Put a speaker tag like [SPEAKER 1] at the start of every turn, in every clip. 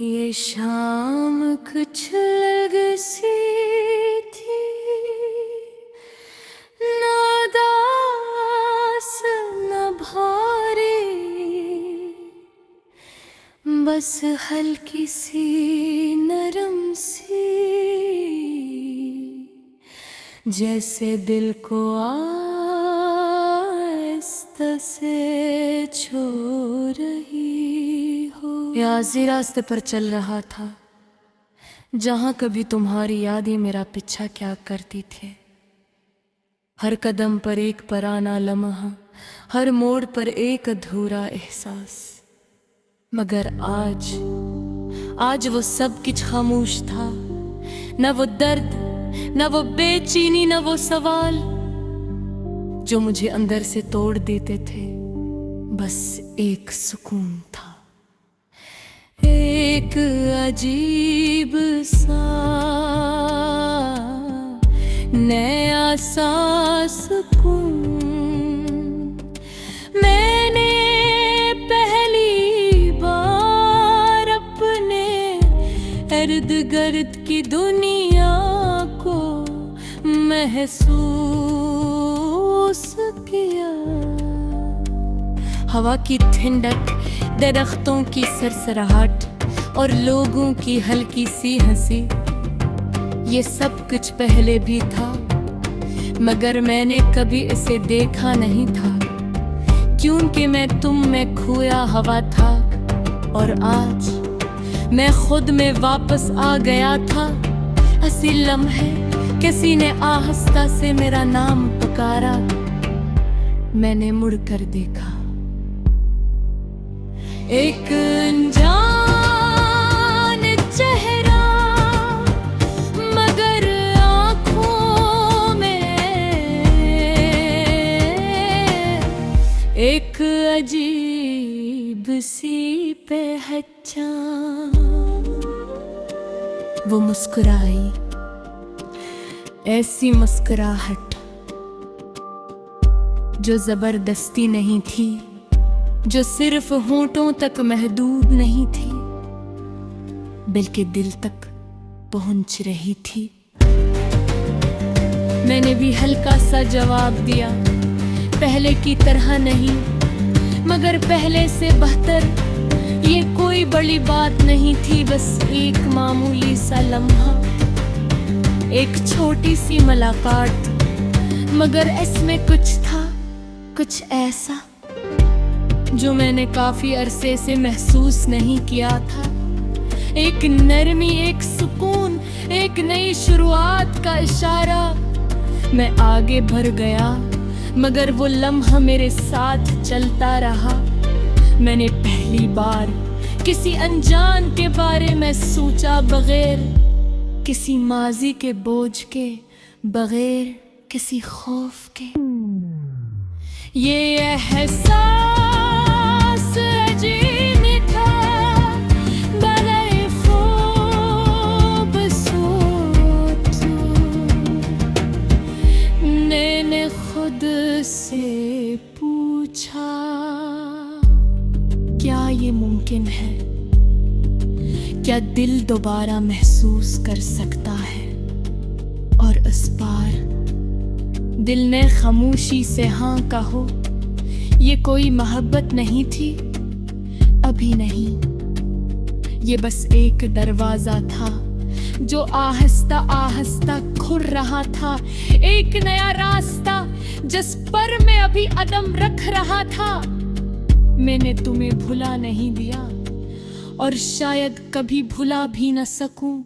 [SPEAKER 1] ये शाम कुछ अलग सी थी, न उदास न भारी, बस हल्की सी नरम सी, जैसे दिल को आहिस्ता से छू रही हो। याज़ी रास्ते पर चल रहा था जहाँ कभी तुम्हारी यादें मेरा पीछा क्या करती थी। हर कदम पर एक पराना लम्हा, हर मोड़ पर एक अधूरा एहसास। मगर आज वो सब कुछ खामोश था। न वो दर्द, न वो बेचैनी, न वो सवाल जो मुझे अंदर से तोड़ देते थे। बस एक सुकून था, एक अजीब सा नया सा सुकून। मैंने पहली बार अपने इर्द गिर्द की दुनिया को महसूस किया। हवा की ठंडक, दरख्तों की सरसराहट और लोगों की हल्की सी हंसी, ये सब कुछ पहले भी था मगर मैंने कभी इसे देखा नहीं था, क्योंकि मैं तुम में खोया हुआ था। और आज मैं खुद में वापस आ गया था। हंसी लम्हे किसी ने आहिस्ता से मेरा नाम पुकारा। मैंने मुड़कर देखा, एक अनजान चेहरा, मगर आँखों में एक अजीब सी पहचान। वो मुस्कुराई, ऐसी मुस्कुराहट जो जबरदस्ती नहीं थी, जो सिर्फ होंठों तक महदूद नहीं थी बल्कि दिल तक पहुंच रही थी। मैंने भी हल्का सा जवाब दिया, पहले की तरह नहीं मगर पहले से बेहतर। ये कोई बड़ी बात नहीं थी, बस एक मामूली सा लम्हा, एक छोटी सी मुलाकात, मगर इसमें कुछ था, कुछ ऐसा जो मैंने काफी अरसे से महसूस नहीं किया था। एक नरमी, एक सुकून, एक नई शुरुआत का इशारा। मैं आगे बढ़ गया मगर वो लम्हा मेरे साथ चलता रहा। मैंने पहली बार किसी अनजान के बारे में सोचा, बगैर किसी माजी के बोझ के, बगैर किसी खौफ के। ये एहसास अजीब था, बड़े खूबसूरत। मैंने खुद से पूछा, क्या ये मुमकिन है? क्या दिल दोबारा महसूस कर सकता है? और इस बार दिल ने खामोशी से हाँ कहो। ये कोई मोहब्बत नहीं थी, अभी नहीं। ये बस एक दरवाजा था जो आहिस्ता आहिस्ता खुल रहा था। एक नया रास्ता जिस पर मैं अभी कदम रख रहा था। मैंने तुम्हें भुला नहीं दिया और शायद कभी भुला भी न सकूं,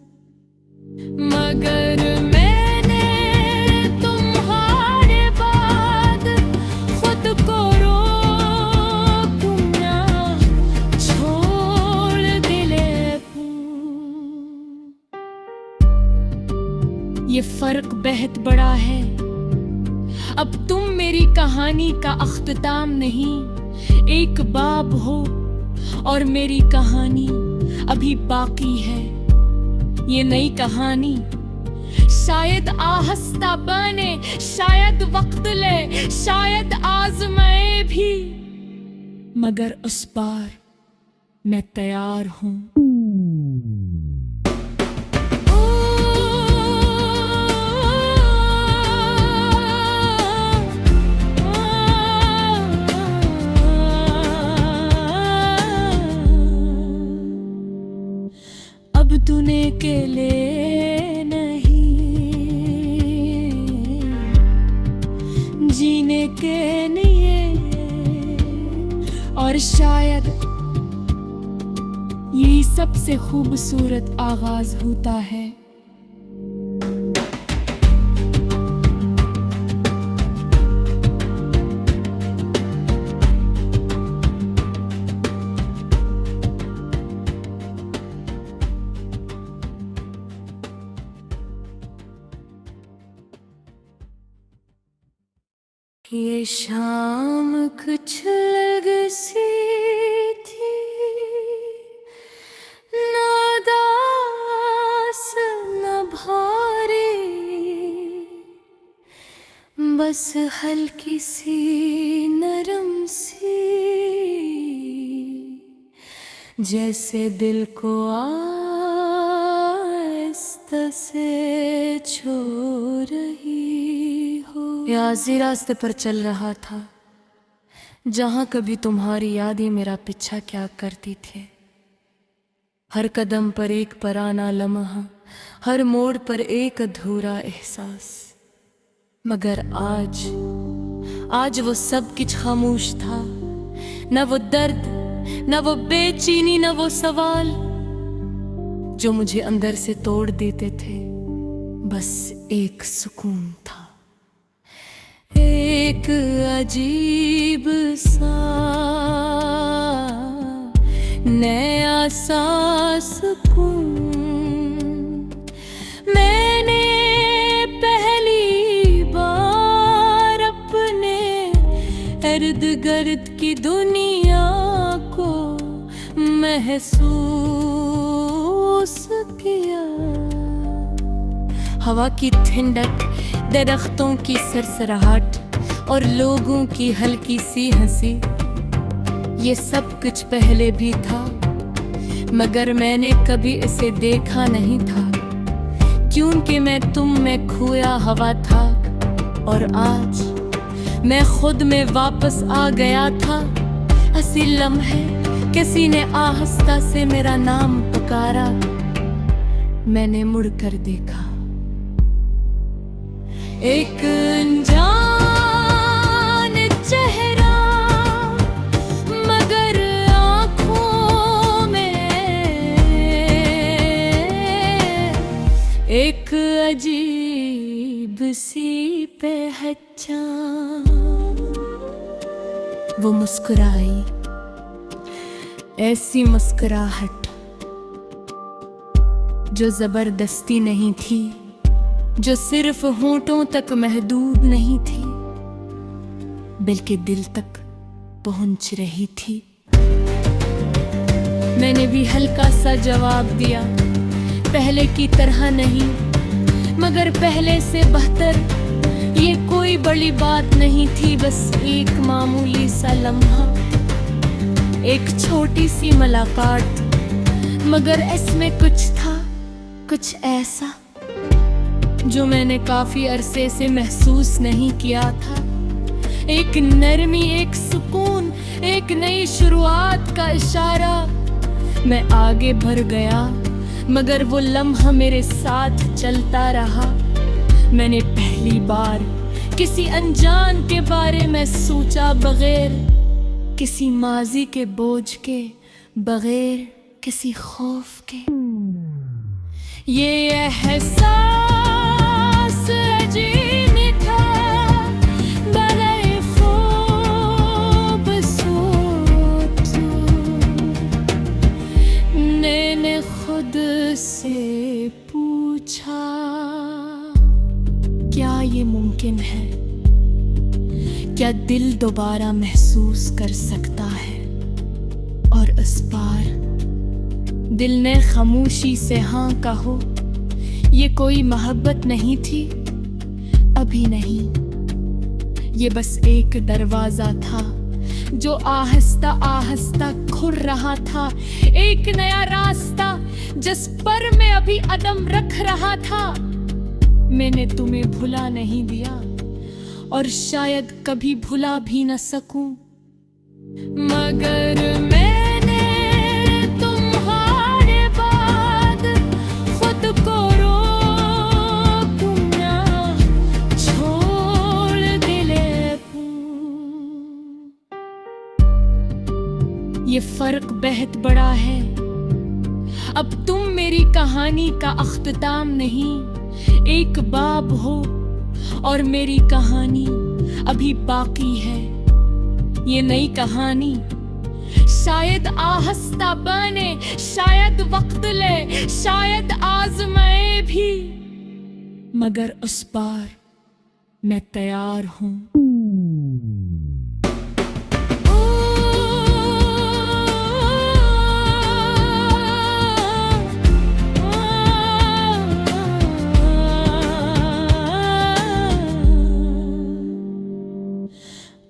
[SPEAKER 1] मगर मैंने तुम्हारे बाद खुद को रोकना छोड़ दिले। ये फर्क बेहद बड़ा है। अब तुम मेरी कहानी का अख्ताम नहीं, एक बाब हो और मेरी कहानी अभी बाकी है। ये नई कहानी शायद आहिस्ता बने, शायद वक्त ले, शायद आजमाए भी, मगर उस बार मैं तैयार हूँ। लूटने के लिए नहीं, जीने के लिए। और शायद यही सबसे खूबसूरत आगाज होता है। ये शाम कुछ अलग सी थी, न उदास न भारी, बस हल्की सी नरम सी, जैसे दिल को आहिस्ता से छू रही हो। याज़ी रास्ते पर चल रहा था जहाँ कभी तुम्हारी यादें मेरा पीछा क्या करती थे। हर कदम पर एक पराना लम्हा, हर मोड़ पर एक अधूरा एहसास। मगर आज वो सब कुछ खामोश था। न वो दर्द, न वो बेचैनी, न वो सवाल जो मुझे अंदर से तोड़ देते थे। बस एक सुकून था, एक अजीब सा नया सा सुकून। मैंने पहली बार अपने इर्द गिर्द की दुनिया को महसूस किया। हवा की ठंडक, दरख्तों की सरसराहट और लोगों की हल्की सी हंसी, ये सब कुछ पहले भी था मगर मैंने कभी इसे देखा नहीं था, क्योंकि मैं तुम में खोया हुआ था। और आज मैं खुद में वापस आ गया था। हंसी लम्हे किसी ने आहिस्ता से मेरा नाम पुकारा। मैंने मुड़कर देखा, एक अनजान चेहरा, मगर आँखों में एक अजीब सी पहचान। वो मुस्कुराई, ऐसी मुस्कुराहट जो जबरदस्ती नहीं थी, जो सिर्फ होंठों तक महदूद नहीं थी बल्कि दिल तक पहुंच रही थी। मैंने भी हल्का सा जवाब दिया, पहले की तरह नहीं मगर पहले से बेहतर। ये कोई बड़ी बात नहीं थी, बस एक मामूली सा लम्हा, एक छोटी सी मुलाकात। मगर इसमें कुछ था, कुछ ऐसा जो मैंने काफी अरसे से महसूस नहीं किया था। एक नरमी, एक सुकून, एक नई शुरुआत का इशारा। मैं आगे बढ़ गया मगर वो लम्हा मेरे साथ चलता रहा। मैंने पहली बार किसी अनजान के बारे में सोचा, बगैर किसी माजी के बोझ के, बगैर किसी खौफ के। ये एहसास अजीब था, बड़े खूबसूरत। मैंने खुद से पूछा, क्या ये मुमकिन है? क्या दिल दोबारा महसूस कर सकता है? और इस बार दिल ने खामोशी से हाँ कहो। ये कोई मोहब्बत नहीं थी, अभी नहीं। ये बस एक दरवाजा था जो आहिस्ता आहिस्ता खुल रहा था। एक नया रास्ता जिस पर मैं अभी कदम रख रहा था। मैंने तुम्हें भुला नहीं दिया और शायद कभी भुला भी न सकूं, मगर मैंने तुम्हारे बाद फर्क बेहद बड़ा है। अब तुम मेरी कहानी का अख्ताम नहीं, एक बाब हो और मेरी कहानी अभी बाकी है। ये नई कहानी शायद आहस्ता बने, शायद वक्त ले, शायद आजमाए भी, मगर उस बार मैं तैयार हूँ।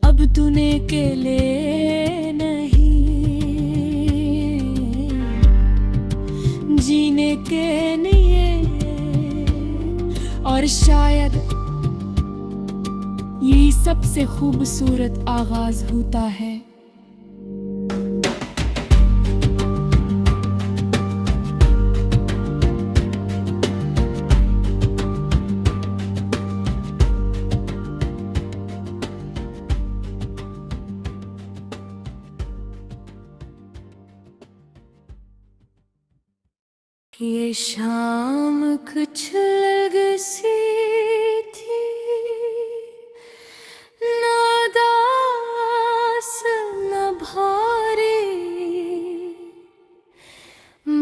[SPEAKER 1] अब दुने के लिए नहीं, जीने के लिए, और शायद यही सबसे खूबसूरत आगाज होता है। ये शाम कुछ अलग सी थी, नादास न भारी,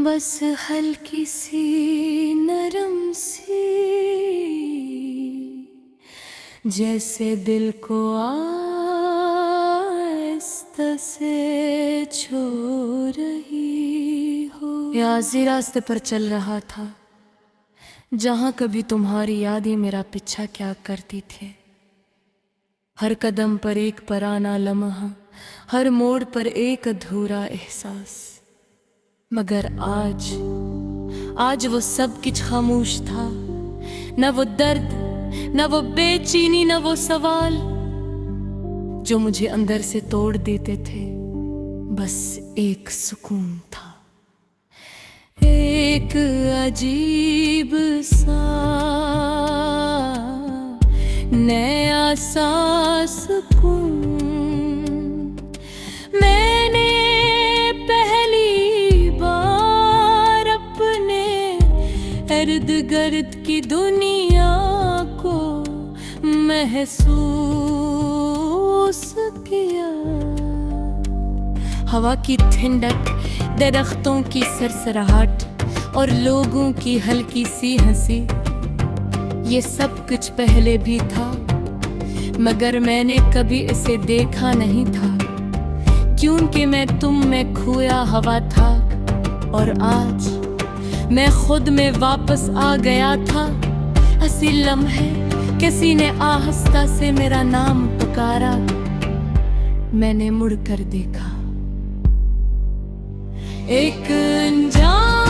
[SPEAKER 1] बस हल्की सी नरम सी, जैसे दिल को आहिस्ता से छू रही हो। याज़ी रास्ते पर चल रहा था, जहाँ कभी तुम्हारी याद ही मेरा पीछा क्या करती थे। हर कदम पर एक पराना लम्हा, हर मोड़ पर एक अधूरा एहसास, मगर आज वो सब कुछ खामोश था। न वो दर्द, न वो बेचैनी, न वो सवाल जो मुझे अंदर से तोड़ देते थे। बस एक सुकून था, एक अजीब सा नया सा सुकून। मैंने पहली बार अपने इर्द गिर्द की दुनिया को महसूस किया। हवा की ठंडक, दरख्तों की सरसराहट और लोगों की हल्की सी हंसी, ये सब कुछ पहले भी था, मगर मैंने कभी इसे देखा नहीं था, क्योंकि मैं तुम में खोया हवा था। और आज मैं खुद में वापस आ गया था। हंसी लम्हे किसी ने आहिस्ता से मेरा नाम पुकारा, मैंने मुड़कर देखा, एक अनजान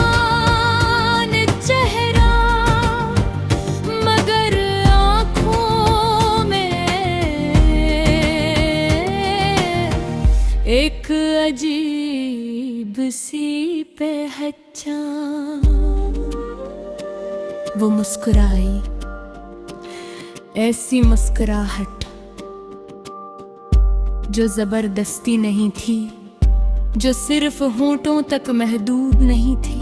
[SPEAKER 1] चेहरा, मगर आँखों में एक अजीब सी पहचान। वो मुस्कुराई, ऐसी मुस्कुराहट जो जबरदस्ती नहीं थी, जो सिर्फ होंठों तक महदूद नहीं थी,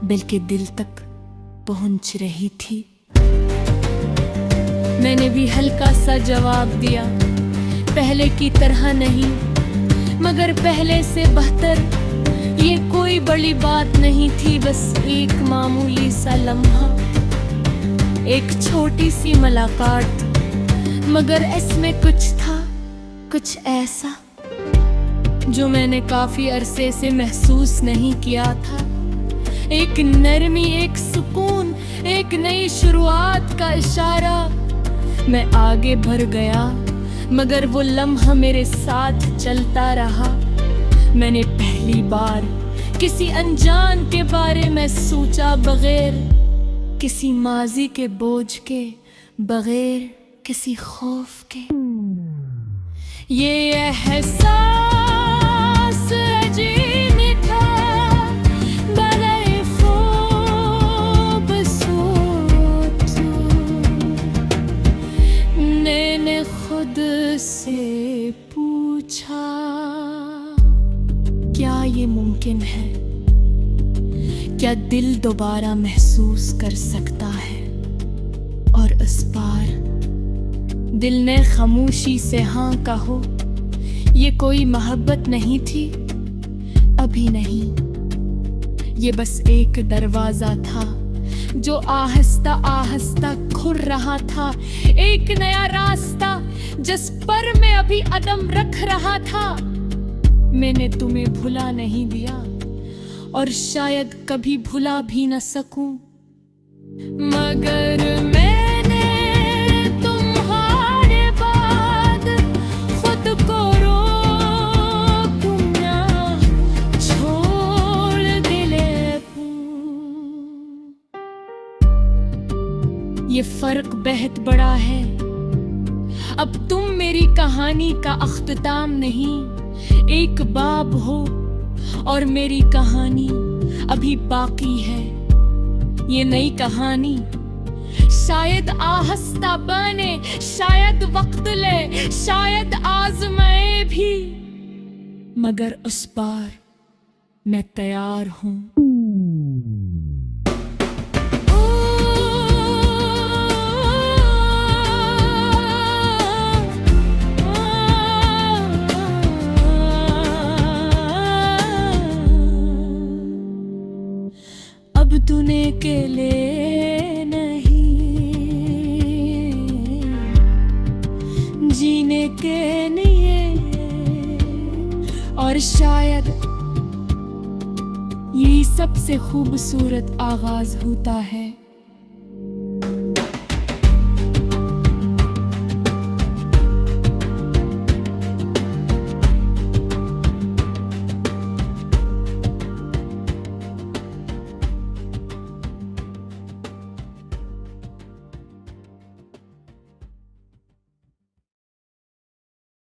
[SPEAKER 1] बल्कि दिल तक पहुंच रही थी। मैंने भी हल्का सा जवाब दिया, पहले की तरह नहीं, मगर पहले से बेहतर। ये कोई बड़ी बात नहीं थी, बस एक मामूली सा लम्हा, एक छोटी सी मुलाकात, मगर इसमें कुछ था, कुछ ऐसा जो मैंने काफी अरसे से महसूस नहीं किया था। एक नरमी, एक सुकून, एक नई शुरुआत का इशारा। मैं आगे बढ़ गया, मगर वो लम्हा मेरे साथ चलता रहा। मैंने पहली बार किसी अनजान के बारे में सोचा, बगैर किसी माजी के बोझ के, बगैर किसी खौफ के। ये एहसास अजीब था, बड़े खूबसूरत। मैंने खुद से पूछा, क्या दिल दोबारा महसूस कर सकता है? और उस पार दिल ने खामोशी से हाँ कहो, ये कोई मोहब्बत नहीं थी, अभी नहीं। ये बस एक दरवाजा था जो आहिस्ता आहिस्ता खुल रहा था, एक नया रास्ता जिस पर मैं अभी कदम रख रहा था। मैंने तुम्हें भुला नहीं दिया और शायद कभी भुला भी न सकूं, मगर मैंने तुम्हारे बाद खुद को रोकूं ना, छोड़ दिले। ये फर्क बेहद बड़ा है, अब तुम मेरी कहानी का अख्तिताम नहीं, एक बाब हो और मेरी कहानी अभी बाकी है। ये नई कहानी शायद आहिस्ता बने, शायद वक्त ले, शायद आजमाए भी, मगर उस बार मैं तैयार हूं। अब तूने के लिए नहीं, जीने के लिए, और शायद यही सबसे खूबसूरत आगाज होता है।